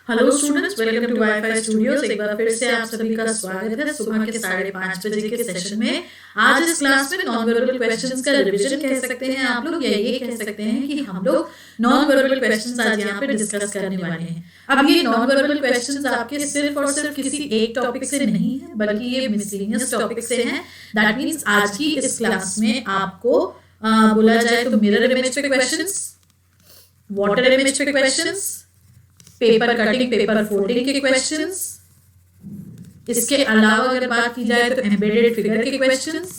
Hello students, welcome to WiFi Studios. एक बार फिर से आप सभी का स्वागत है सुबह के 5:30 बजे के सेशन में। आज इस क्लास में नॉन वर्बल क्वेश्चंस का रिवीजन कह सकते हैं आप लोग, या ये कह सकते हैं कि हम लोग नॉन वर्बल क्वेश्चंस आज यहाँ पे डिस्कस करने वाले हैं। अब ये नॉन वर्बल क्वेश्चंस आपके सिर्फ और सिर्फ किसी एक टॉपिक से नहीं है, बल्कि ये मिसलेनियस टॉपिक से हैं। दैट मीन्स आज की इस क्लास में आपको बोला जाए तो मिरर इमेज पे क्वेश्चंस, वाटर इमेज पे questions, paper cutting, paper folding के क्वेश्चंस, इसके अलावा अगर बात की जाए तो एम्बेडेड फिगर के क्वेश्चंस,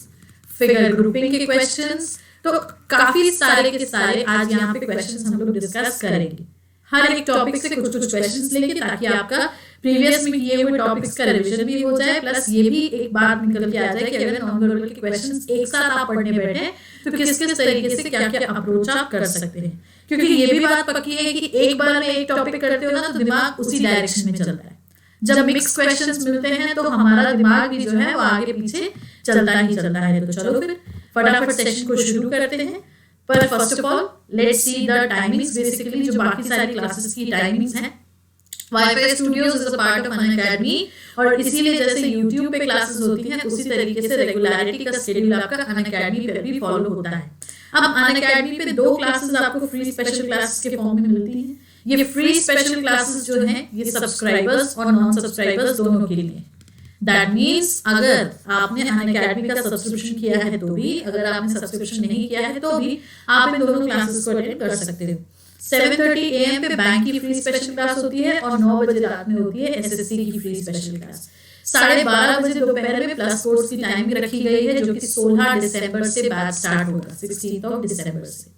फिगर ग्रुपिंग के क्वेश्चंस, तो काफी सारे के सारे आज यहाँ पे क्वेश्चंस हम लोग डिस्कस करेंगे। हर एक टॉपिक से कुछ कुछ क्वेश्चंस लेंगे ताकि आपका प्रीवियस में किए हुए टॉपिक्स का रिवीजन भी हो जाए, प्लस ये भी एक बात निकल के आ जाए कि अगर नॉन वर्बल के क्वेश्चंस एक साथ आप पढ़ने बैठे तो किस किस तरीके से क्या क्या अप्रोच आप कर सकते हैं। क्योंकि ये भी बात पक्की है कि एक बार में एक टॉपिक करते हो ना तो दिमाग उसी डायरेक्शन में चलता है। जब मिक्स क्वेश्चंस मिलते हैं तो हमारा दिमाग भी जो है वो आगे पीछे चलता ही चलता है। तो चलो फिर फटाफट सेशन को शुरू करते हैं। पर first of all let's see the timings. Basically जो बाकी सारी क्लासेस की टाइमिंग्स हैं, wifi studios is a part of Unacademy, और इसीलिए जैसे यूट्यूब पे क्लासेस होती हैं उसी तरीके से रेगुलरिटी का शेड्यूल आपका अनअकैडमी पे भी फॉलो होता है। अब अनअकैडमी पे 2 क्लासेस आपको फ्री स्पेशल क्लासेस के फॉर्म में मिलती हैं। ये फ्री स्पेशल क्लासेस जो हैं ये सब्सक्राइबर्स और नॉन सब्सक्राइबर्स दोनों के लिए। दैट मीन्स अगर आपने अनअकैडमी का सब्सक्रिप्शन किया है तो भी, अगर आपने सब्सक्रिप्शन नहीं किया है तो भी आप इन दोनों क्लासेस को अटेंड कर सकते हो। 7:30 AM पे बैंक की फ्री स्पेशल क्लास होती है और 9 बजे रात में होती है एसएससी की फ्री स्पेशल क्लास। 12:30 बजे दोपहर में प्लस कोर्स की टाइमिंग रखी गई है जो कि 16 दिसंबर से बैच स्टार्ट होगा, 16 दिसंबर से।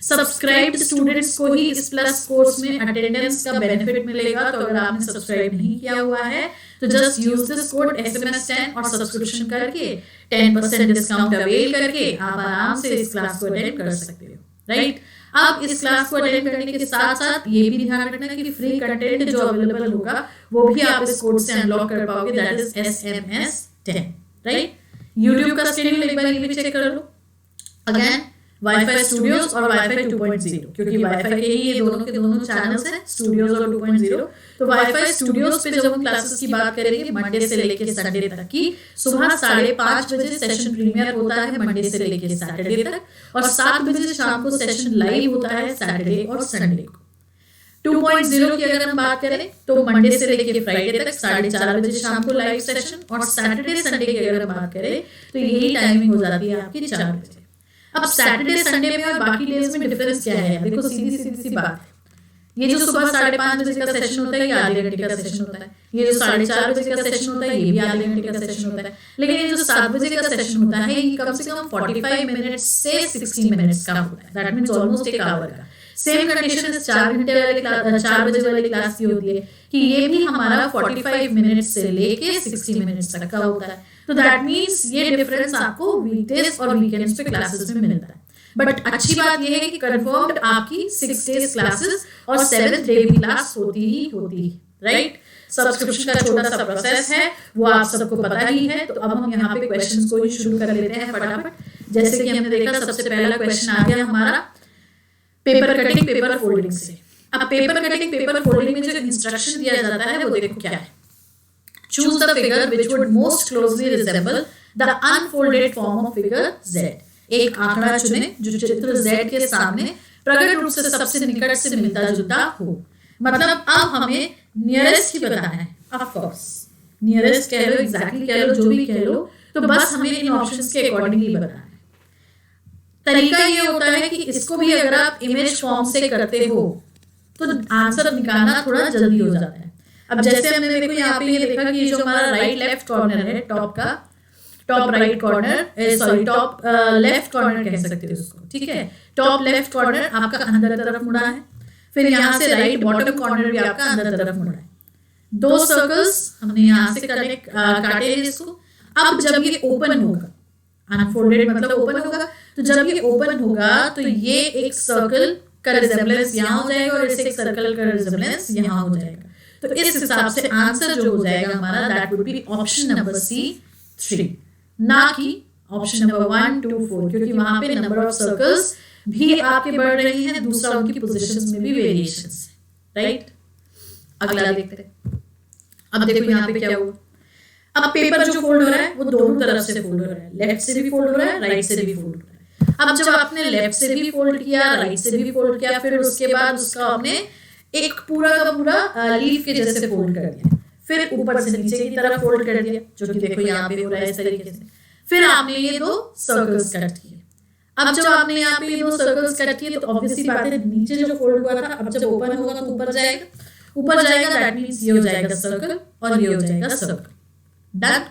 सब्सक्राइब्ड स्टूडेंट्स को ही इस प्लस कोर्स में अटेंडेंस का बेनिफिट मिलेगा। तो अगर आपने सब्सक्राइब नहीं किया हुआ है तो just use this code SMS10 और सब्सक्रिप्शन करके 10% डिस्काउंट अवेल करके आप आराम से इस क्लास को अटेंड कर सकते हो, राइट। अब इस क्लास को अटेंड करने के साथ साथ ये भी ध्यान रखना कि फ्री कंटेंट जो अवेलेबल होगा वो भी आप इस कोड से अनलॉक कर पाओगे, that is SMS10, right. YouTube का शेड्यूल एक बार ये भी चेक कर लो। अगेन वाईफाई स्टूडियोज और वाईफाई 2.0, क्योंकि वाईफाई के ही ये दोनों के दोनों चैनल्स हैं, स्टूडियोज और 2.0। तो वाईफाई स्टूडियोज पे जब हम क्लासेस की बात करेंगे मंडे से लेकर संडे तक की, सुबह 5:30 बजे सेशन प्रीमियर होता है मंडे से लेकर सैटरडे तक, और 7 बजे शाम को सेशन लाइव होता है सैटरडे और संडे को। 2.0 की अगर हम बात करें तो मंडे से लेकर फ्राइडे तक 4:30 बजे शाम को लाइव सेशन, और सैटरडे संडे की अगर हम बात करें तो यही टाइमिंग हो जाती है आपकी 4 बजे। अब सैटरडे संडे में और बाकी डेज में डिफरेंस क्या है? देखो सीधी सीधी सी बात है, ये जो सुबह 5:30 बजे का सेशन होता है ये आधे घंटे का सेशन होता है, ये जो 4:30 बजे का सेशन होता है ये भी आधे घंटे का सेशन होता है, लेकिन ये जो 7 बजे का सेशन होता है ये कम से कम 45 मिनट्स से 60 मिनट्स का होता है। दैट मीन्स ऑलमोस्ट 1 आवर का। सेम कंडीशन इस 4 घंटे वाले 4 बजे वाली क्लास की होती है कि ये भी हमारा 45 मिनट्स से लेके 60 मिनट्स तक का होता है। तो दैट मीन्स ये डिफरेंस आपको वीकडेज और वीकेंड्स पे क्लासेस में मिलता है। बट अच्छी बात ये है कि कंफर्म्ड आपकी 6 डेज क्लासेस और 7th डे भी क्लास होती ही, राइट। सब्सक्रिप्शन का छोटा सा प्रोसेस है, वो आप सबको पता ही है। तो अब हम यहाँ पे क्वेश्चंस को ही शुरू कर लेते हैं फटाफट। जैसे कि हमने देखा सबसे पहला क्वेश्चन आ गया हमारा पेपर कटिंग पेपर फोल्डिंग से। अब पेपर कटिंग पेपर फोल्डिंग में जो इंस्ट्रक्शन दिया जाता है वो देखो क्या है। Choose the figure which would most closely resemble the unfolded form of figure Z। एक आंकड़ा चुने जो चित्र Z के सामने प्रकट रूप से सबसे निकट से मिलता जुलता हो। मतलब अब हमें नियरेस्ट ही बताना है। ऑफ कोर्स नियरेस्ट कह लो, एग्जैक्टली कह लो, जो भी कह लो, तो बस हमें इन ऑप्शंस के अकॉर्डिंगली बताना है। तरीका ये होता है कि इसको भी अगर आप इमेज फॉर्म से करते हो तो आंसर निकालना थोड़ा जल्दी हो जाता है। अब जैसे हमने देखो यहाँ पे ये देखा कि जो हमारा राइट लेफ्ट कॉर्नर है, top right corner, sorry top left corner कह सकते हो उसको, ठीक है। टॉप लेफ्ट कॉर्नर आपका अंदर तरफ मुड़ा है, फिर यहाँ से राइट बॉटम कॉर्नर भी आपका अंदर तरफ मुड़ा है। 2 सर्कल्स हमने यहाँ से काटे हैं इसको। अब जब ये ओपन होगा, अनफोल्डेड मतलब ओपन होगा, तो जब ये ओपन होगा तो ये एक सर्कल का रिजेम्बलेंस यहाँ हो जाएगा और इस एक सर्कल का रिजेम्बलेंस यहाँ हो जाएगा। तो इस हिसाब से आंसर जो हो जाएगा हमारा that would be option number C3, ना कि ऑप्शन नंबर 1, 2, 4, क्योंकि वहां पे नंबर ऑफ सर्कल्स भी आपके बढ़ रही हैं, दूसरा उनकी पोजीशंस में भी वेरिएशंस, राइट। अगला देखते हैं। अब देखो यहाँ पे क्या हुआ, अब पेपर जो फोल्ड हो रहा है वो दोनों तरफ से फोल्ड हो रहा है, लेफ्ट से भी फोल्ड हो रहा है, राइट से भी फोल्ड हो रहा है। अब जब आपने लेफ्ट से भी फोल्ड किया, राइट से भी फोल्ड किया, फिर उसके बाद उसका आपने एक पूरा का पूरा लीफ के जैसे फोल्ड कर दिया, फिर ऊपर से नीचे की तरफ फोल्ड कर दिया, जो कि देखो यहाँ पे हो रहा है इस तरीके से। फिर आपने ये दो सर्कल्स कट किए। अब जब आपने यहाँ पे ये दो सर्कल्स कट किए तो ऑब्वियसली बात है नीचे जो फोल्ड हुआ था अब जब ओपन होगा तो ऊपर जाएगा, दैट मींस ये हो जाएगा सर्कल और ये हो जाएगा सर्कल। डन।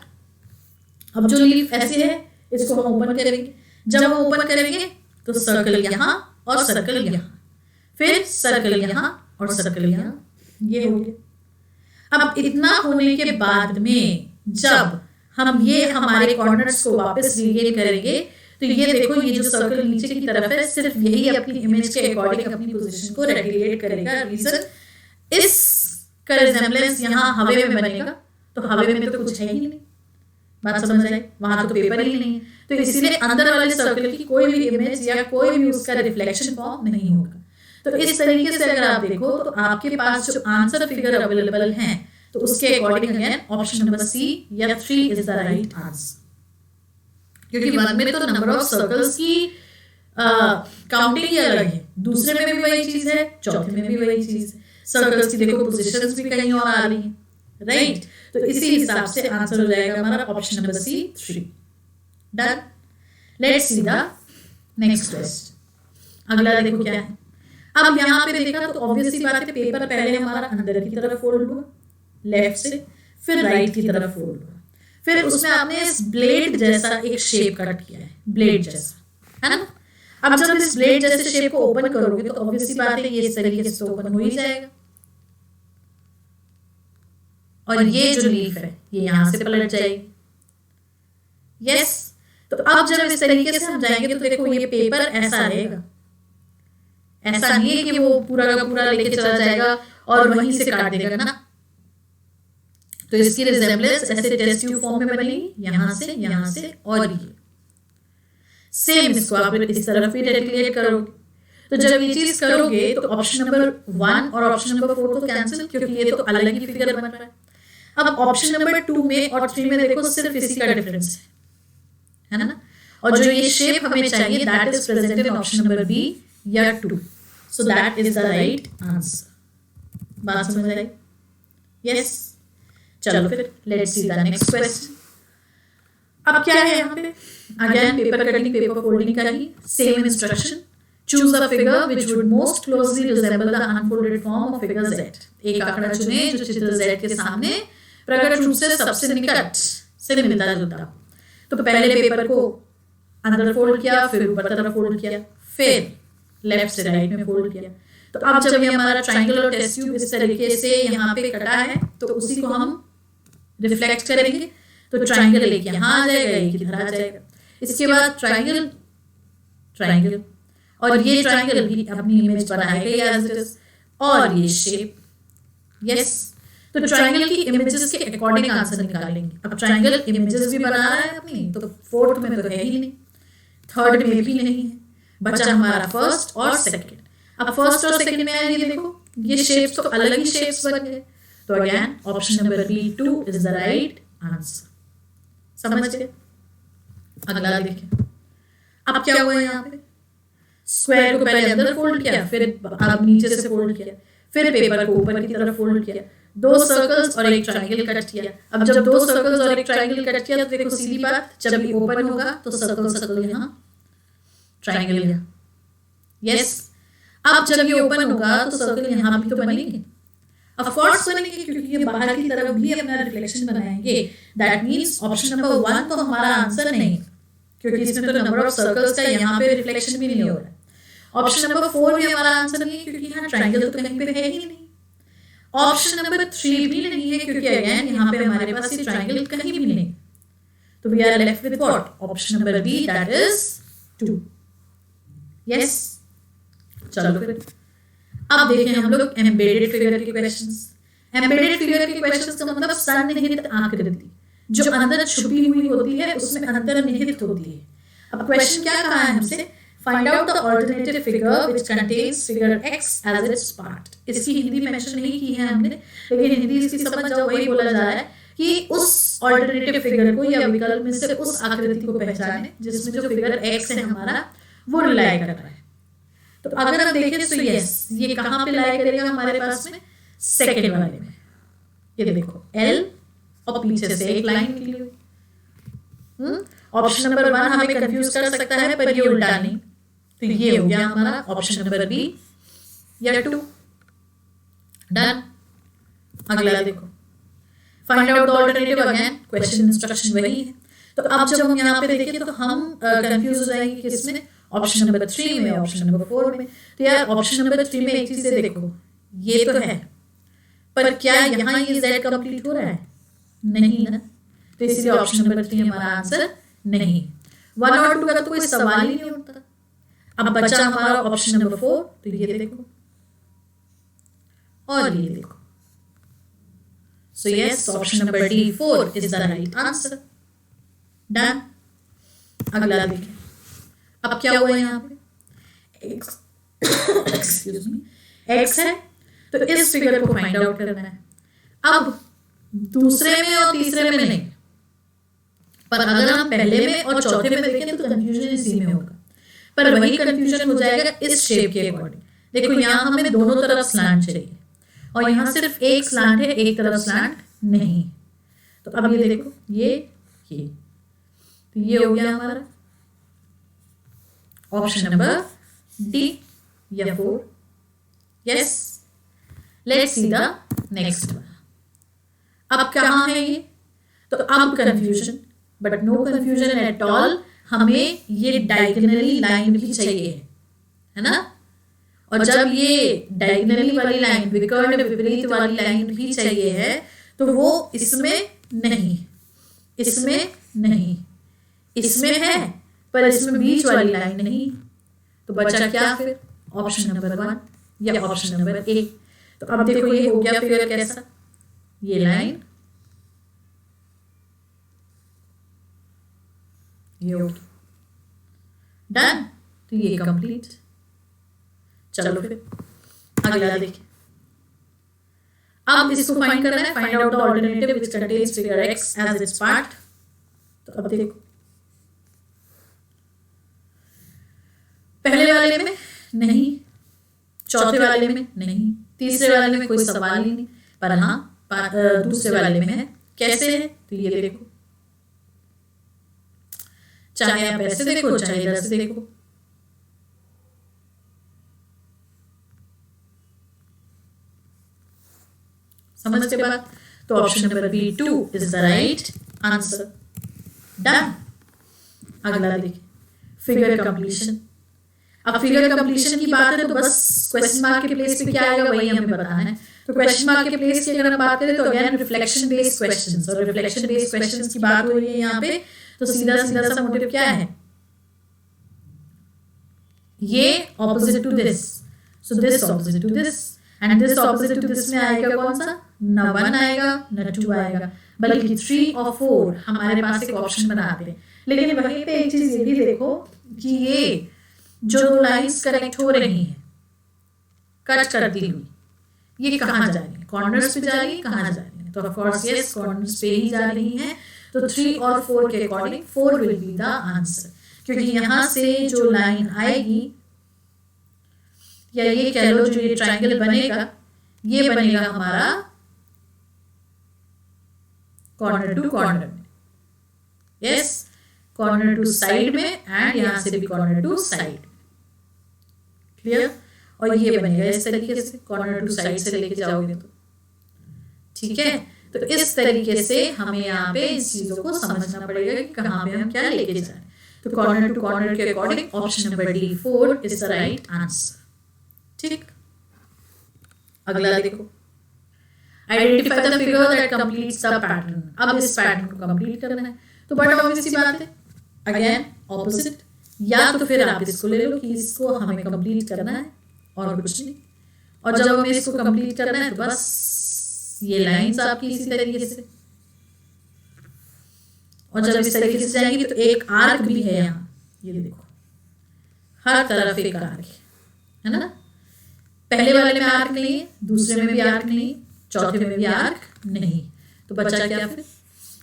अब जो लीफ ऐसे है इसको हम ओपन करेंगे, जब हम ओपन करेंगे तो सर्कल यहाँ और सर्कल यहाँ, फिर सर्कल यहाँ और सर्कल यहाँ, ये हो गया। अब इतना होने के बाद में जब हम ये हमारे कॉर्नर्स को वापस रिगेन करेंगे तो ये देखो ये जो सर्कल नीचे की तरफ है सिर्फ यही अपनी इमेज के अकॉर्डिंग अपनी पोजीशन को रेगुलेट करेगा। रीजन, इसका रिजेम्बलेंस यहाँ हवे में बनेगा, तो हवे में तो कुछ है ही नहीं, बात समझ आए, वहां तो पेपर ही नहीं है, तो इसीलिए अंदर वाले सर्कल की कोई भी इमेज या कोई भी उसका रिफ्लेक्शन फॉर्म नहीं होगा। तो इस तरीके से अगर आप देखो तो आपके पास जो आंसर फिगर अवेलेबल है तो उसके according again option number C या 3 इज द राइट आंसर, क्योंकि वन में तो नंबर ऑफ सर्कल्स की काउंटिंग ही अलग है, दूसरे में भी वही चीज है, चौथे में भी वही चीज है, सर्कल्स की देखो पोजीशंस भी कहीं और आ रही हैं, राइट। तो इसी हिसाब से आंसर हो जाएगा हमारा option number C 3। Done. Let's see the next question. अगला देखो क्या है। अब यहाँ पे देखा तो ऑब्वियसली बात है पेपर पहले हमारा अंदर की तरफ फोल्ड हुआ लेफ्ट से, फिर राइट की तरफ फोल्ड हुआ, फिर उसमें आपने इस ब्लेड जैसा एक शेप कट किया है, ब्लेड जैसा, है ना। अब जब इस ब्लेड जैसे शेप को ओपन करोगे तो ऑब्वियसली बात है ये इस तरीके से ओपन हो ही जाएगा, और ये जो लीफ है ये यहां से पलट जाएगी। यस। तो अब जब इस तरीके से हम जाएंगे तो देखो ये पेपर ऐसा रहेगा, ऐसा नहीं है कि वो पूरा का पूरा लेके चला जाएगा और वहीं से काट देगा ना। तो इसकी रिजेम्बलेंस ऐसे टेस्ट ट्यूब फॉर्म में बनेगी, यहां से और ये सेम इसको आप इस तरफ भी रेडिकुलेट करोगे। तो जब ये चीज करोगे तो ऑप्शन नंबर 1 और ऑप्शन नंबर 4 तो कैंसिल, क्योंकि ये तो अलग ही फिगर बन रहा है। अब ऑप्शन नंबर 2 में और 3 में देखो सिर्फ इसी का डिफरेंस है ना। और जो ये शेप हमें चाहिए that is presented in option number B या 2, so that is the right answer. बात समझ आई? यस। चलो फिर let's see the next question. अब क्या है यहाँ पे, again paper cutting paper folding का ही same instruction. Choose a figure which would most closely resemble the unfolded form of figure Z। एक आंकड़ा चुने जो चित्र Z के सामने प्रकट रूप से सबसे निकट से मिलता जुलता। तो पहले पेपर को अंदर फोल्ड किया, फिर ऊपर तरफ फोल्ड किया, फिर लेफ्ट से राइट में फोल्ड किया। तो अब जब ये हमारा ट्रायंगल और टेस्ट ट्यूब इस तरीके से यहाँ पे कटा है तो उसी को हम रिफ्लेक्ट करेंगे। तो ट्रायंगल एक यहाँ आ जाएगा, एक इधर आ जाएगा। इसके बाद ट्रायंगल, ट्रायंगल और ये ट्रायंगल भी अपनी इमेज बनाएगा एज इट इज, और ये शेप। यस। तो ट्रायंगल की इमेजेस के अकॉर्डिंग आंसर निकालेंगे। अब ट्रायंगल इमेजेस भी बना रहा है अपनी, तो फोर्थ में तो है ही नहीं, थर्ड में भी नहीं है, बचा हमारा फर्स्ट और सेकंड। अब फर्स्ट और सेकंड में ये देखो ये शेप्स तो अलग ही शेप्स बन गए। तो again option number B 2 is the right answer. समझ गए? अगला देखिए। अब क्या हुआ यहाँ पे, स्क्वायर को पहले अंदर फोल्ड किया, फिर अब नीचे से फोल्ड किया, फिर पेपर को ऊपर की तरफ फोल्ड किया, 2 सर्कल्स और एक ट्रायंगल कट किया। अब जब 2 सर्कल्स और एक ट्रायंगल कट किया तो देखो सीधी बात, जब ये ओपन होगा तो सर्कल सर्कल यहाँ, ट्रायंगल यहाँ। यस। अब जब ये ओपन होगा तो सर्कल यहाँ भी तो बनेंगे, ऑफ कोर्स बनेंगे, क्योंकि ये बाहर की तरफ भी अपना रिफ्लेक्शन बनाएंगे। दैट मींस ऑप्शन नंबर 1 तो हमारा आंसर नहीं है, क्योंकि इसमें तो नंबर ऑफ सर्कल्स का यहाँ पे रिफ्लेक्शन भी नहीं हो रहा है। ऑप्शन नंबर 4 भी हमारा आंसर नहीं है, क्योंकि यहाँ ट्रायंगल तो कहीं पे है ही नहीं। ऑप्शन नंबर 3 भी नहीं है, क्योंकि अगेन यहाँ पे हमारे पास ये ट्रायंगल कहीं भी नहीं। तो we are left with what, option number B that is 2। Yes. चलो फिर अब देखें हम लोग एम्बेडेड फिगर के क्वेश्चंस। एम्बेडेड फिगर के क्वेश्चंस का मतलब सन्निहित आकृति, जो अंदर छुपी हुई होती है उसमें अंतर्निहित होती है। अब क्वेश्चन क्या कहा है हमसे, find out the alternative figure which contains figure x as its part. इसकी हिंदी मेंशन नहीं की है हमने, लेकिन हिंदी इसकी समझ जाओ, वही बोला जा रहा है कि उस ऑल्टरनेटिव फिगर को या विकल्प में से उस आकृति को पहचाने जिसमें जो फिगर x है हमारा वो रिलाई कर रहा है। तो अगर हम देखें तो यस, ये कहाँ पे लाई करेगा हमारे पास में, सेकेंड वाले में। ये देखो L और पीछे से एक लाइन निकली हुई। ऑप्शन नंबर 1 हमें कंफ्यूज कर सकता है, पर ये उल्टा नहीं, तो ये हो गया हमारा ऑप्शन नंबर बी या 2। डन। अगला देखो, find out the alternative. Again question instruction वही है। तो अब जब हम यहाँ पे देखें तो हम कंफ्यूज हो जाएंगे किसमें, ऑप्शन नंबर 3 में, ऑप्शन नंबर 4 में। तो यार ऑप्शन नंबर 3 में एक चीज देखो, ये तो है, पर क्या यहाँ ये Z कंप्लीट हो रहा है? नहीं ना, तो इसलिए ऑप्शन नंबर 3 हमारा आंसर नहीं। 1 और 2 का तो कोई सवाल ही नहीं उठता। अब बचा हमारा ऑप्शन नंबर 4, तो ये देखो और ये देखो। So yes, option number D 4 is the right answer. Done. अगला देखिए, अब क्या हुआ यहाँ पे, एक्सक्यूज मी, x है, तो इस फिगर को फाइंड आउट करना है। अब दूसरे में और तीसरे में नहीं, पर अगर हम पहले में और चौथे में देखें तो कंफ्यूजन इसी में होगा, पर वही कंफ्यूजन हो जाएगा इस शेप के अकॉर्डिंग। देखो यहाँ हमें दोनों तरफ स्लैंट चाहिए और यहाँ सिर्फ एक स्लैंट है, एक तरफ स्लैंट नहीं। तो अब ये देखो, ये तो ये हो गया हमारा ऑप्शन नंबर डी या 4। Yes, let's see the next one. अब कहाँ है ये, तो अब confusion, but no confusion at all. हमें ये डायगोनली लाइन भी चाहिए है ना, और जब ये डायगोनली वाली लाइन, विकर्ण विपरीत वाली लाइन भी चाहिए है, तो वो इसमें नहीं, इसमें नहीं, इसमें है, पर इसमें बीच वाली लाइन नहीं। तो बचा क्या फिर, ऑप्शन नंबर 1 या ऑप्शन नंबर ए। तो अब देखो ये हो गया फिगर कैसा, ये लाइन, ये हो गया डन। तो ये कंप्लीट। चलो फिर अगला देखिए, अब इसको फाइंड करना है, find out the alternative which contains figure x as its part. तो अब देखो, पहले वाले में नहीं, चौथे वाले में नहीं, तीसरे वाले में कोई सवाल ही नहीं, पर हाँ दूसरे वाले में है। कैसे है, तो ये देखो, चाहे आप ऐसे देखो चाहे इधर से देखो। समझ के बाद तो option number B 2 is the right answer. Done. अगला देखिए, फिगर कंप्लीशन। अब फिगर कंप्लीशन की बात है तो बस क्वेश्चन मार्क के प्लेस पे क्या आएगा वही हमें बताना है। तो क्वेश्चन मार्क के प्लेस की अगर हम बात करें तो अगेन रिफ्लेक्शन बेस्ड क्वेश्चंस, और रिफ्लेक्शन बेस्ड क्वेश्चंस की बात हो रही है यहाँ पे, तो सीधा सीधा सा मोटिव क्या है, ये opposite to this, so this opposite to this, and this opposite to this में आएगा कौन सा, न 1 आएगा न 2 आएगा, बल्कि 3 और 4 हमारे पास एक ऑप्शन बनाते हैं। लेकिन वहीं पे एक चीज ये भी देखो कि ये जो दो लाइंस कनेक्ट हो रही हैं कट कर दी हुई, ये कहाँ जा रही है, कॉर्नर्स पे जा रही है, कहाँ जा रही है, तो ऑफ कोर्स यस कॉर्नर्स पे ही जा रही है। तो 3 और 4 के according 4 will be the answer, क्योंकि यहां से जो लाइन आएगी, या ये कह लो जो ये ट्रायंगल बनेगा, ये बनेगा हमारा कॉर्नर टू कॉर्नर में, यस कॉर्नर टू साइड में, एंड यहां से भी कॉर्नर टू साइड। क्लियर। और ये बनेगा इस तरीके से, कॉर्नर टू साइड से लेके जाओगे तो ठीक है। तो इस तरीके से हमें यहाँ पे इस चीजों को समझना पड़ेगा कि कहाँ पे हम क्या लेके जाए। तो कॉर्नर टू कॉर्नर के according option number D 4 is the right answer. ठीक। अगला देखो, identify the figure that completes the pattern. अब इस पैटर्न को कंप्लीट करना है, तो बड़ा ऑब्वियस सी बात है, अगेन ऑपोजिट, या तो फिर आप इसको ले लो कि इसको हमें कंप्लीट करना है और कुछ नहीं, और जब हमें इसको कंप्लीट करना है तो बस ये लाइंस आपकी इसी तरीके से, और जब इस तरीके से जाएंगी तो एक आर्क भी है यहाँ, ये देखो हर तरफ एक आर्क है ना। पहले वाले में आर्क नहीं है, दूसरे में भी आर्क नहीं, चौथे में भी आर्क नहीं, तो बचा क्या फिर?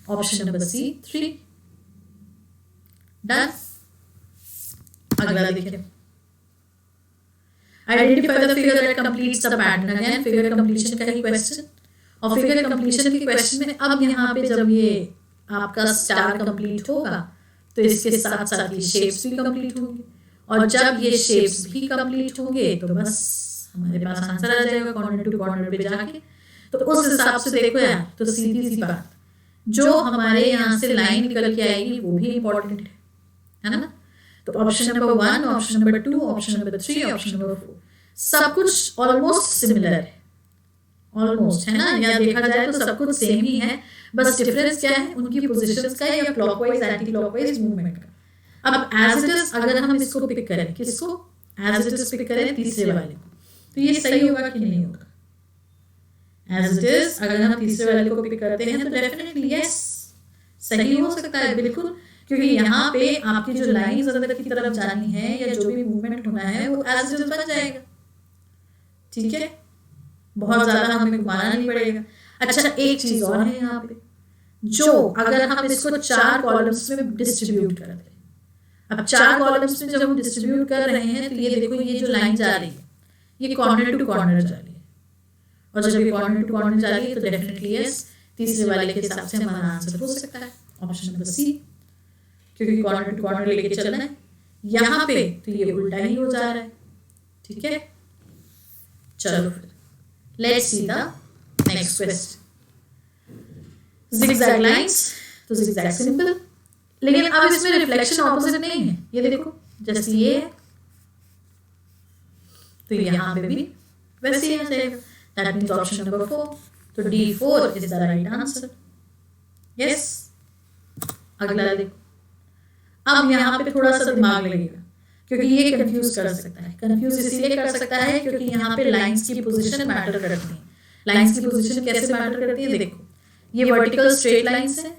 Option number C 3। डन। अगला देखिए, identify the figure that completes the pattern. Again figure completion का ही क्वेश्चन, और फिगर कंप्लीशन के क्वेश्चन में अब यहाँ पे जब ये आपका स्टार कंप्लीट होगा तो इसके साथ साथ ये शेप्स भी कंप्लीट होंगे, और जब ये शेप्स भी कंप्लीट होंगे तो बस हमारे पास आंसर आ जाएगा कॉर्नर टू कॉर्नर पे जाके। तो उस हिसाब से देखो यार, तो सीधी सी बात, जो हमारे यहाँ से लाइन निकल के आएगी वो भी इंपॉर्टेंट है ना। तो option number 1, option number 2, option number 3, option number 4 सब कुछ ऑलमोस्ट सिमिलर है, ऑलमोस्ट है ना। या देखा जाए तो सब कुछ सेम ही है, बस डिफरेंस क्या है उनकी पोजीशंस का या क्लॉकवाइज एंटी क्लॉकवाइज मूवमेंट का। अब एज इट इज अगर हम इसको पिक करें, किसको एज इट इज पिक करें? तीसरे वाले को, तो ये सही होगा कि नहीं होगा? एज इट इज अगर हम तीसरे वाले को पिक करते हैं तो डेफिनेटली यस, सही हो सकता है बिल्कुल, क्योंकि यहाँ पे आपकी जो लाइंस अंदर की तरफ जानी है या जो भी मूवमेंट होना है वो एज इट इज बन जाएगा। ठीक है, बहुत ज्यादा हमें घुमाना नहीं पड़ेगा। अच्छा, एक चीज और है यहाँ पे, जो अगर हम इसको 4 कॉलम्स में डिस्ट्रीब्यूट कर दें, अब 4 कॉलम्स में जब हम डिस्ट्रीब्यूट कर रहे हैं तो ये देखो, ये जो लाइन जा रही है ये कॉर्नर टू कॉर्नर जा रही है, और जब ये कॉर्नर टू कॉर्नर जा रही है तो डेफिनेटली यस, तीसरे वाले के हिसाब से हमारा आंसर हो सकता है ऑप्शन नंबर सी, क्योंकि कॉर्नर टू कॉर्नर लेके चलना है। यहाँ पे तो ये उल्टा ही हो जा रहा है। ठीक है, चलो फिर let's see the next question. zigzag lines, तो zigzag सिंपल, लेकिन अब इसमें रिफ्लेक्शन ऑपोजिट नहीं है। ये देखो, जैसे ये है तो यहाँ पे भी वैसे ही आ जाएगा। दैट मींस ऑप्शन नंबर 4, तो D4 is the right answer. Yes, अगला देखो, अब यहाँ पे थोड़ा सा दिमाग लगेगा क्योंकि ये कंफ्यूज कर सकता है। कंफ्यूज इसीलिए कर सकता है क्योंकि यहाँ पे लाइंस की पोजीशन मैटर करती है। लाइंस की पोजीशन कैसे मैटर करती है? देखो, ये वर्टिकल स्ट्रेट लाइंस है,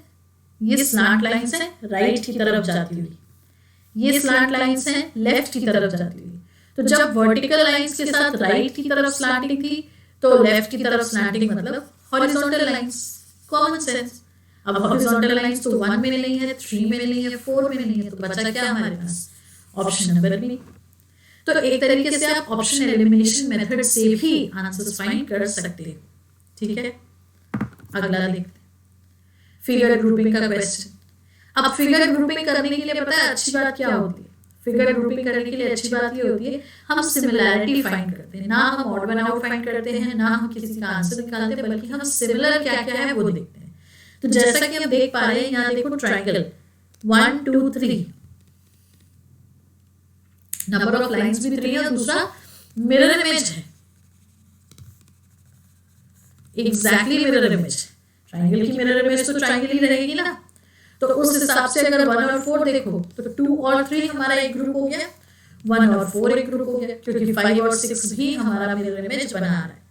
ये स्लैंट लाइंस है राइट की तरफ जाती हुई, ये स्लैंट लाइंस है लेफ्ट की तरफ जाती हुई। तो जब वर्टिकल लाइंस के साथ राइट की तरफ स्लैंटिंग थी तो लेफ्ट की तरफ स्लैंटिंग मतलब हॉरिजॉन्टल लाइंस। Common sense. अब हॉरिजॉन्टल लाइंस तो 1 में नहीं है, 3 में नहीं है, 4 में नहीं है, तो बचा क्या हमारे पास? Option number B. तो एक तरीके से आप ऑप्शन एलिमिनेशन मेथड से भी आंसर्स फाइंड कर सकते हो। ठीक है, अगला देखते हैं, फिगर ग्रुपिंग का क्वेश्चन। अब फिगर ग्रुपिंग करने के लिए पता है अच्छी बात क्या होती है? फिगर ग्रुपिंग करने के लिए अच्छी बात ये होती है हम सिमिलैरिटी फाइंड करते हैं, ना हम ऑड वन आउट फाइंड करते हैं, ना हम किसी का आंसर निकालते हैं, बल्कि हम सिमिलर क्या क्या है वो देखते हैं। तो जैसा कि हम देख पा रहे हैं यहाँ देखो, ट्राइंगल 1 2 3, नंबर ऑफ लाइंस भी 3 है, और दूसरा मिरर इमेज है, एग्जैक्टली मिरर इमेज। ट्राइंगल की मिरर इमेज तो ट्राइंगल ही रहेगी ना। तो उस हिसाब से अगर 1 और 4 देखो तो 2 और 3 हमारा एक ग्रुप हो गया, 1 और 4 एक ग्रुप हो गया, क्योंकि 5 और 6 भी हमारा मिरर इमेज बना रहा है।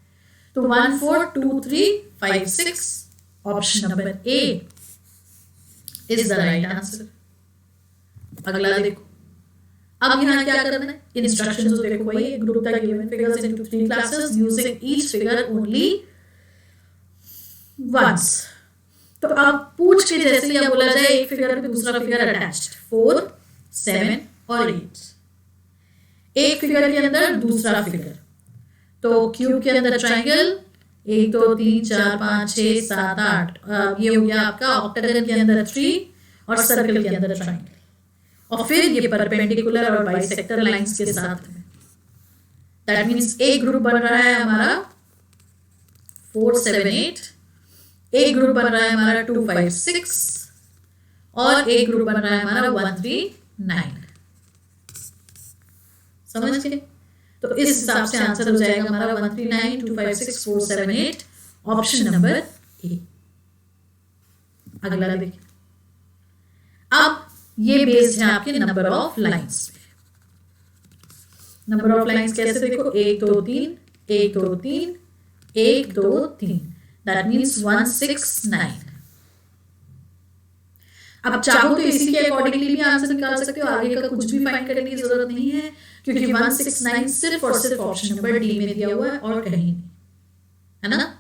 तो 1 4 2 3 5 6 option number A is the right answer. अगला देखो, अब यहाँ क्या करना है? इंस्ट्रक्शंस देखो, वही group the given figures into 3 classes using each figure only once. तो अब पूछ के जैसे क्या बोला जाए, एक फिगर पे दूसरा फिगर अटैच्ड, 4 7 और 8, एक फिगर के अंदर दूसरा फिगर। तो क्यूब के अंदर ट्राइंगल 1 2 3 4 5 6 7 8, ये हो गया आपका ऑक्टागन के अंदर 3 और सर्कल के अंदर ट्राइंगल, और फिर ये परपेंडिकुलर और बाइसेक्टर लाइंस के साथ में। दैट मींस एक ग्रुप बन रहा है हमारा 4 7 8, एक ग्रुप बन रहा है हमारा 2 5 6, और एक ग्रुप बन रहा है हमारा 1 3 9। समझ गए? तो इस हिसाब से आंसर हो जाएगा हमारा 1 3 9 2 5 6 4 7 8, ऑप्शन नंबर ए। अगला देखिए, अब ये बेस्ड है आपके नंबर ऑफ लाइंस पे। नंबर ऑफ लाइंस कैसे देखो, 1 2 3 1 2 3 1 2 3, दैट मींस 1 6 9। अब चाहो तो इसी के अकॉर्डिंगली भी आंसर निकाल सकते हो, आगे का कुछ भी फाइंड करने की जरूरत नहीं है, क्योंकि 169 सिर्फ और सिर्फ ऑप्शन नंबर डी में दिया हुआ है और कहीं नहीं, है ना।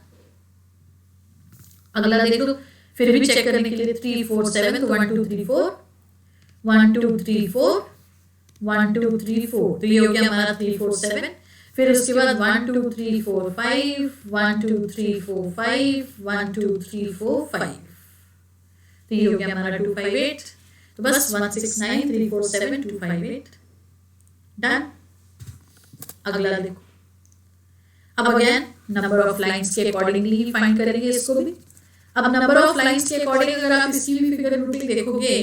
अगला देखो, फिर भी चेक करने के लिए 3 4 7, तो 1 2 3 4 1 2 3 4 1 2 3 4, तो ये हो गया हमारा 3 4 7। फिर उसके बाद 1 2 3 4 5 1 2 3 4 5 1 2 3 4 5, तो ये हो गया हमारा 258। तो बस 169 3 4 7 258 डन। अगला देखो, अब अगेन नंबर ऑफ लाइंस के अकॉर्डिंगली ही फाइंड करेंगे इसको भी। अब नंबर ऑफ लाइंस के अकॉर्डिंग अगर आप इसकी भी फिगर रूटिंग देखोगे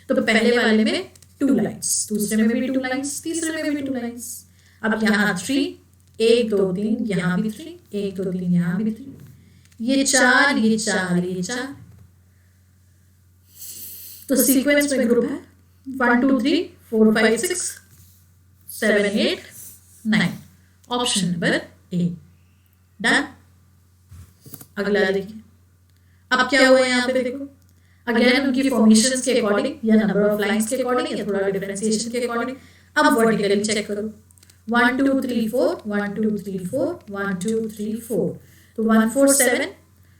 तो पहले वाले में 2 लाइंस, दूसरे में भी 2 लाइंस, तीसरे में भी 2 लाइंस। अब यहाँ 3 1 2 3, यहाँ भी 3 1 2 3, यहाँ भी 3, ये 4 ये 4 ये 4, तो सीक्वेंस में ग्रुप है 1 2 3 4 5 6 7 8 9, ऑप्शन नंबर ए डन। अगला देखिए, अब क्या हुआ है यहाँ पे देखो, अगेन उनकी फॉर्मेशंस के अकॉर्डिंग या नंबर ऑफ लाइंस के अकॉर्डिंग या थोड़ा डिफरेंशिएशन के अकॉर्डिंग। अब वर्टिकली चेक करो, 1 2 3 4 1 2 3 4 1 2 3 4, तो 1 4 7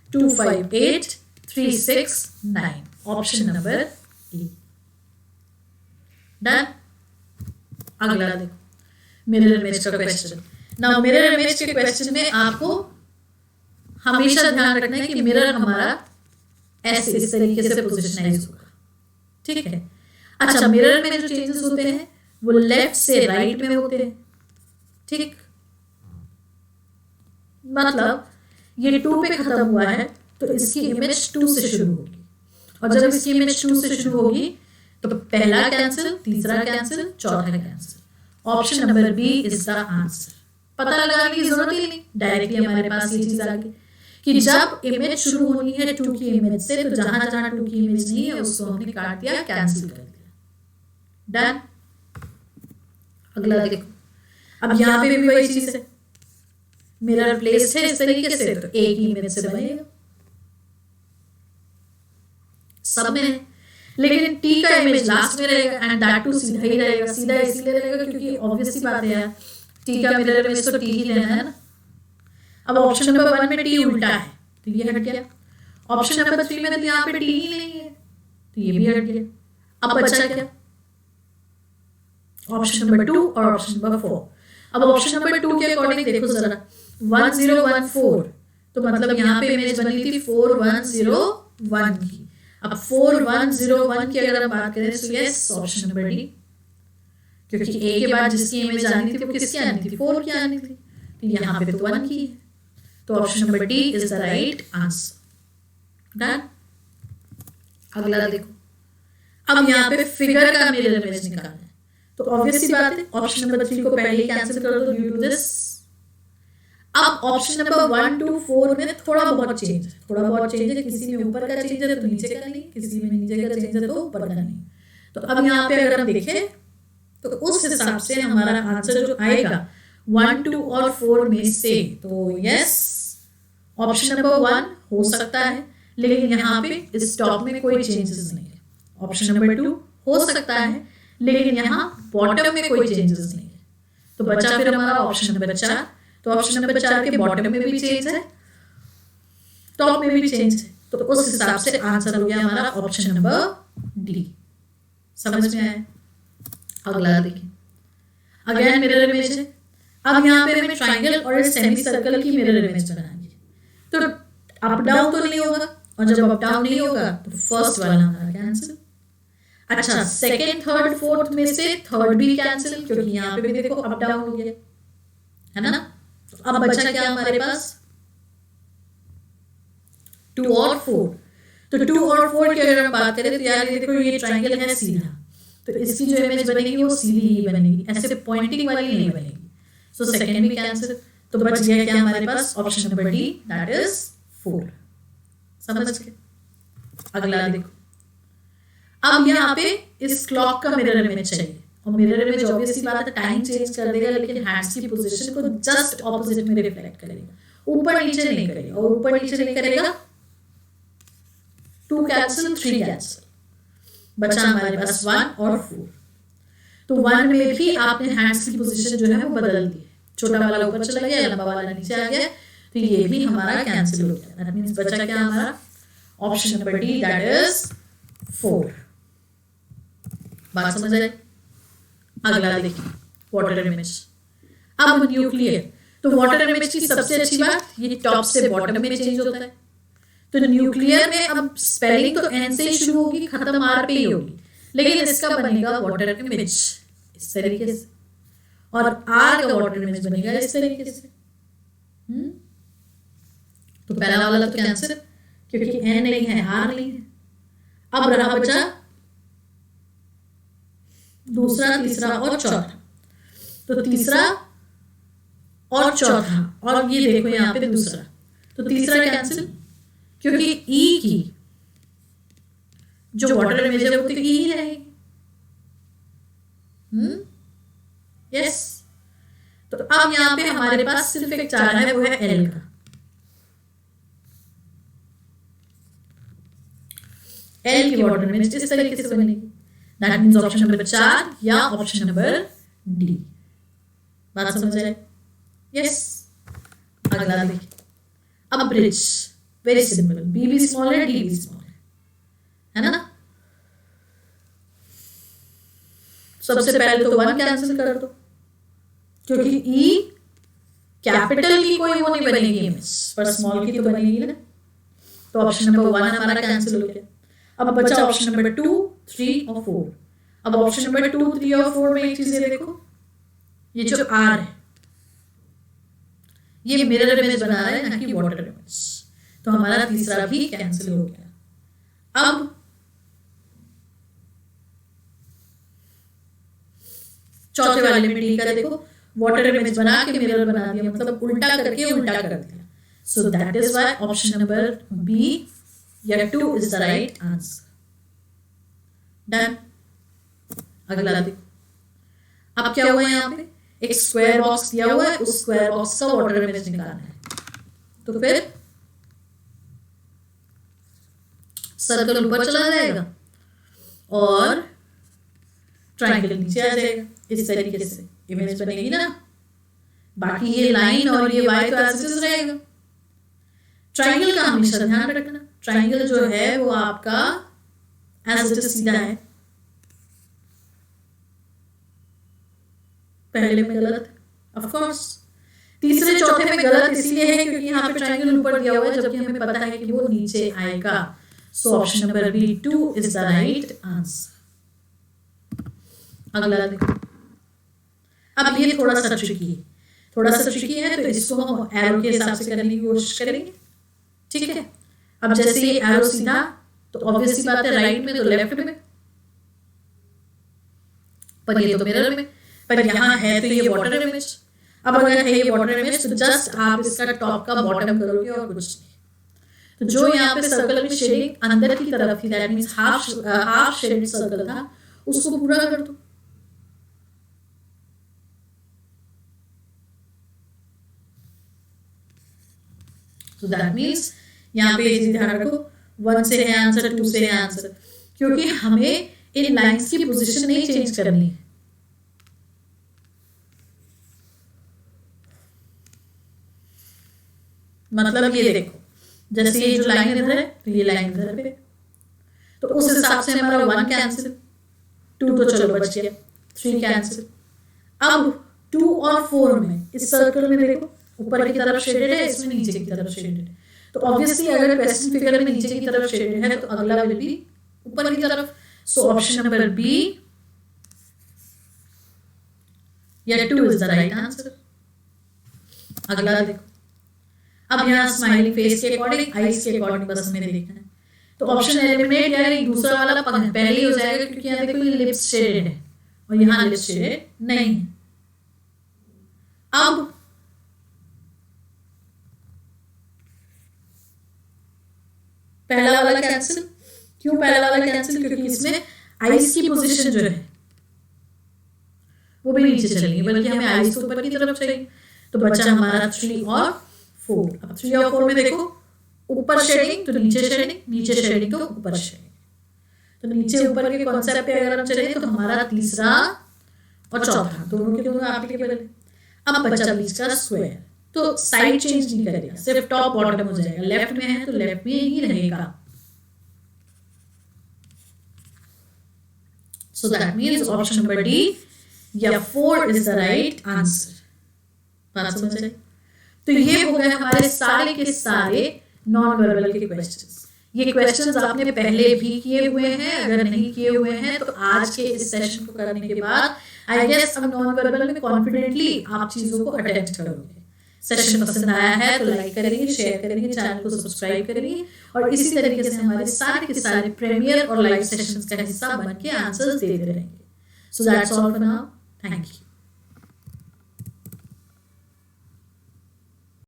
2 5 8 3 6 9, ऑप्शन नंबर ए डन। अगला देखो, मिरर इमेज का क्वेश्चन। नाउ मिरर इमेज के क्वेश्चन में आपको हमेशा ध्यान रखना है कि मिरर हमारा ऐसे इस तरीके से पोजिशनाइज होगा, ठीक है। अच्छा, मिरर में जो चेंजेस होते हैं वो लेफ्ट से राइट में होते हैं, ठीक। मतलब ये 2 पे खत्म हुआ है तो इसकी इमेज 2 से शुरू होगी, और जब इसकी इमेज 2 से शुरू होगी तो पहला कैंसिल, तीसरा कैंसिल, चौथा cancel, option number B is the answer. पता लगाने की जरूरत ही नहीं, डायरेक्टली हमारे पास ये चीज आ गई कि जब इमेज शुरू होनी है 2 की इमेज से, तो जहां जहां 2 की इमेज नहीं है उसको हमने काट दिया, कैंसिल कर दिया, डन। अगला देखो, अब यहाँ पे भी वही चीज है, मिरर प्लेस है इस तरीके से तो एक ही इमेज से बनेगा, सब में है, लेकिन टी का इमेज लास्ट में रहेगा एंड दैट टू सीधा ही रहेगा। सीधा इसलिए रहेगा क्योंकि ऑब्वियस सी बात है, टी का मिरर इमेज तो टी ही लेना है ना। अब ऑप्शन नंबर 1 में टी उल्टा है तो ये हट गया, ऑप्शन नंबर 3 में तो यहाँ पे टी ही नहीं है तो ये भी हट गया। अब बचा क्या, ऑप्शन नंबर 2 और ऑप्शन नंबर 4। अब ऑप्शन नंबर 2 के अकॉर्डिंग देखो जरा, 1014, तो मतलब यहाँ पे इमेज बनी थी 4101 की। अब 4101 की अगर हम बात करें तो यस, ऑप्शन नंबर डी, क्योंकि ए के बाद जिसकी इमेज आनी थी वो किसकी आनी थी, 4 की आनी थी, तो यहाँ पे तो 1 की है, तो option number D is the right answer, done. अगला देखो, अब यहाँ पे फिगर का मिरर इमेज निकालना है, तो ऑब्वियस सी बात है ऑप्शन नंबर 3 को पहले ही कैंसिल कर दो ड्यू टू दिस। अब ऑप्शन नंबर 1 2 4 में थोड़ा बहुत चेंज है, थोड़ा बहुत चेंज है, किसी में ऊपर का चेंज है तो नीचे का नहीं, किसी में नीचे का चेंज है तो ऊपर का नहीं। तो अब यहाँ पे अगर हम देखें तो उस हिसाब से हमारा आंसर जो आएगा 1 2 और 4 में से, तो यस ऑप्शन नंबर 1 हो सकता है, लेकिन यहाँ पे इस टॉप में कोई चेंजेस नहीं है। ऑप्शन नंबर 2 हो सकता है, लेकिन यहाँ बॉटम में कोई चेंजेस नहीं है, तो बचा फिर हमारा ऑप्शन नंबर 4। तो ऑप्शन नंबर 4 के बॉटम में भी चेंज है, टॉप में भी चेंज है, तो उस हिसाब से आंसर हो गया हमारा ऑप्शन नंबर डी। समझ में आया? अगला देखिए, अगेन मिरर इमेज है। अब यहाँ पे हमें ट्राइंगल और सेमी सर्कल की मिरर इमेज बनानी है, तो अप डाउन तो नहीं होगा, और जब अप डाउन नहीं होगा तो फर्स्ट वाला हमारा कैंसिल। अच्छा, सेकेंड थर्ड फोर्थ में से थर्ड भी कैंसिल, क्योंकि यहाँ पे भी देखो अप डाउन हो गया है ना। अब बचा क्या हमारे पास, 2 और 4। तो 2 और 4 की अगर हम बात करें तो यार ये देखो ये ट्राइंगल है सीधा, तो इसकी जो इमेज बनेगी वो सीधी ही बनेगी, ऐसे पॉइंटिंग वाली नहीं बनेगी। सो सेकेंड भी कैंसिल, तो बच गया क्या हमारे पास option number D, that is 4। समझ गए? अगला देखो, अब यहाँ पे इस क्लॉक का मिरर इमेज चाहिए, और मिरर इमेज ऑब्वियसली बात है टाइम चेंज कर देगा, लेकिन हैंड्स की पोजीशन को जस्ट ऑपोजिट में रिफ्लेक्ट करेगा, ऊपर नीचे नहीं करेगा। और ऊपर नीचे नहीं करेगा 2 कैंसिल 3 कैंसिल, बचा हमारे पास 1 और 4। तो 1 में भी आपने हैंड्स की पोजीशन जो है वो बदल दी, छोटा वाला ऊपर चला गया, लंबा वाला नीचे आ गया, तो ये भी हमारा कैंसिल हो गया। दैट मींस बचा क्या हमारा option number D, that is 4। बात समझ आई? अगला देखिए वाटर इमेज। अब न्यूक्लियर, तो वाटर इमेज की सबसे अच्छी बात ये टॉप से बॉटम में चेंज होता है। तो न्यूक्लियर में अब स्पेलिंग तो एन से शुरू होगी, खत्म आर पे ही होगी, लेकिन इसका बनेगा वाटर इमेज इस तरीके से, और आर का वाटर इमेज बनेगा इस तरीके से। तो पहला वाला तो कैंसिल, क्योंकि एन नहीं है, आर नहीं है। अब रहा बचा दूसरा, तीसरा और चौथा। तो तीसरा और चौथा, और ये देखो यहाँ पे दूसरा, तो तीसरा कैंसिल, क्योंकि ई की जो वाटर इमेज है वो तो ई ही रहेगी। यस। तो अब यहाँ पे हमारे पास सिर्फ एक चार है, वो है एल का। एल की वाटर इमेज इस तरीके से बनेगी। दैट मींस ऑप्शन नंबर 4 या ऑप्शन नंबर डी। बात समझ आए? यस। अगला देखिए, अब ब्रिज, वेरी सिंपल, बी भी स्मॉल है, डी भी स्मॉल है ना। सबसे पहले तो 1 कैंसिल कर दो, क्योंकि ई कैपिटल की कोई वो नहीं बनेगी इमेज, पर स्मॉल की तो बनेगी ना। तो ऑप्शन नंबर 1 हमारा कैंसिल हो गया। अब बचा ऑप्शन नंबर 2, 3 और 4। अब ऑप्शन नंबर 2, 3 और 4 में एक चीज देखो, ये जो आर है ये मिरर इमेज बना रहा है, ना कि वाटर इमेज। तो हमारा तीसरा भी कैंसिल हो गया। अब चौथे वाले में डी का देखो, वाटर इमेज बना के मिरर बना दिया, मतलब उल्टा करके उल्टा कर दिया। So that is why option number B या 2 is the right answer. Done. अगला देखो, अब क्या हुआ यहाँ पे, एक स्क्वायर बॉक्स दिया हुआ है, उस स्क्वायर बॉक्स का वाटर इमेज निकालना है। तो फिर सर्कल ऊपर चला जाएगा और ट्रायंगल नीचे आ जाएगा, इस तरीके से इमेज बनेगी ना। बाकी ये लाइन और ये वाई तो एज इट इज रहेगा। ट्रायंगल का हमेशा ध्यान रखना, ट्रायंगल जो है वो आपका एज इट इज सीधा है। पहले में गलत ऑफ कोर्स, तीसरे चौथे में गलत इसलिए है क्योंकि यहाँ पे ट्रायंगल ऊपर दिया हुआ है, जबकि हमें पता है कि वो नीचे आएगा। So option number B 2 is the right answer. अगला देखो, अब ये थोड़ा सा ट्रिकी है, तो इसको हम एरो के हिसाब से करने की कोशिश करेंगे। ठीक है, अब जैसे ये एरो सीधा, तो ऑब्वियस सी बात है राइट में तो लेफ्ट में, पर ये तो मिरर में, पर यहाँ है तो ये वाटर इमेज। अब अगर है ये वाटर इमेज तो जस्ट आप इसका टॉप का बॉटम करोगे और कुछ नहीं। तो जो यहाँ पे सर्कल में शेडिंग अंदर की तरफ थी, that means half shaded circle था, उसको पूरा कर दो। तो दैट मींस यहाँ पे ये ध्यान रखो, 1 से है आंसर, 2 से है आंसर, क्योंकि हमें इन लाइंस की पोजीशन नहीं चेंज करनी है। मतलब ये देखो, जैसे ये जो लाइन इधर है तो ये लाइन इधर पे, तो उस हिसाब से हमारा 1 कैंसिल, 2 तो चलो बच गया, 3 कैंसिल। अब 2 और 4 में इस सर्कल में देखो, ऊपर की तरफ शेडेड है, इसमें नीचे की तरफ शेडेड है। तो ऑब्वियसली अगर क्वेश्चन फिगर में नीचे की तरफ शेडेड है तो अगला विल बी ऊपर की तरफ। सो ऑप्शन नंबर बी या 2 इज द राइट आंसर। अगला देखो, अब यहाँ स्माइलिंग फेस के अकॉर्डिंग, आईज के अकॉर्डिंग बस हमें देखना है। तो ऑप्शन एलिमिनेट, यानी दूसरा वाला पहले ही हो जाएगा, क्योंकि यहाँ देखो ये लिप्स शेडेड है और यहाँ लिप्स शेडेड नहीं है। अब पहला वाला कैंसिल, क्यों पहला वाला कैंसिल, क्योंकि इसमें आईज की पोजीशन जो है वो भी नीचे चलेंगे, बल्कि हमें आईज ऊपर की तरफ चाहिए। तो बचा हमारा 3 और 4। अब 3 और 4 में देखो, ऊपर शेडिंग तो नीचे शेडिंग, नीचे शेडिंग तो ऊपर शेडिंग। तो नीचे ऊपर के कॉन्सेप्ट पे अगर हम चले तो हमारा तीसरा और चौथा दोनों के दोनों एप्लीकेबल है। अब बचा बीच का स्क्वायर, तो साइड चेंज नहीं करेगा, सिर्फ टॉप बॉटम हो जाएगा। लेफ्ट में है तो लेफ्ट में ही रहेगा। So that means option number D या 4 is the right answer। बात समझ आई? तो ये हो गए हमारे सारे के सारे नॉन वर्बल के क्वेश्चंस। ये क्वेश्चंस आपने पहले भी किए हुए हैं, अगर नहीं किए हुए हैं तो आज के इस सेशन को करने के बाद आई गेस अब नॉन वर्बल में कॉन्फिडेंटली आप चीजों को अटेम्प्ट करोगे। सेशन पसंद आया है तो लाइक करेंगे, शेयर करेंगे, चैनल को सब्सक्राइब करेंगे और इसी तरीके से हमारे सारे के सारे प्रीमियर और लाइव सेशंस का हिस्सा बन के आंसर्स देते रहेंगे। So that's all for now, thank you.